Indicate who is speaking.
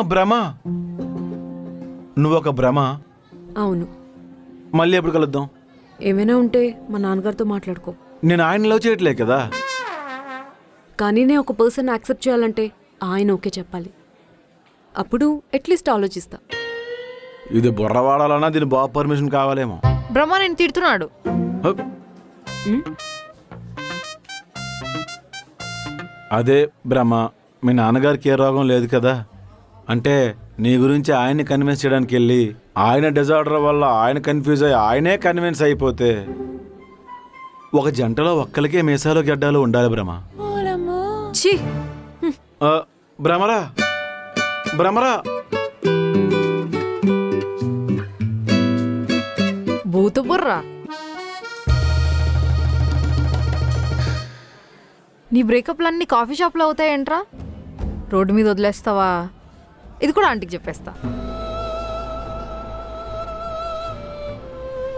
Speaker 1: భ్రమ. నువ్వొక భ్రమ.
Speaker 2: అవును.
Speaker 1: మళ్ళీ ఎప్పుడు కలుద్దాం?
Speaker 2: ఏమైనా ఉంటే మా నాన్నగారితో మాట్లాడుకో.
Speaker 1: నేను ఆయన లవ్ చేయట్లే కదా.
Speaker 2: కానీ నేను ఒక పర్సన్ యాక్సెప్ట్ చేయాలంటే ఆయన ఓకే చెప్పాలి. అప్పుడు అట్లీస్ట్ ఆలోచిస్తా.
Speaker 1: ఇది బుర్ర వాడాలన్నా దీని బాబు పర్మిషన్ కావాలేమో.
Speaker 3: బ్రహ్మ నేను తిడుతున్నాడు.
Speaker 1: హప్. అదే భ్రమ. మీ నాన్నగారికి ఏ రోగం లేదు కదా. అంటే నీ గురించి ఆయన్ని కన్విన్స్ చేయడానికి వెళ్ళి ఆయన డిజార్డర్ వల్ల ఆయన కన్ఫ్యూజ్ అయ్యి ఆయనే కన్విన్స్ అయిపోతే ఒక జంటలో ఒక్కరికే మీసాలు గడ్డాలు ఉండాలి భ్రమ.
Speaker 2: ఛీ,
Speaker 1: భ్రమరా భ్రమరా.
Speaker 3: భూత బుర్రా. నీ బ్రేకప్లన్నీ కాఫీ షాప్లో అవుతాయంట్రా. రోడ్డు మీద వదిలేస్తావా? ఇది కూడా ఆంటీకి చెప్పేస్తా.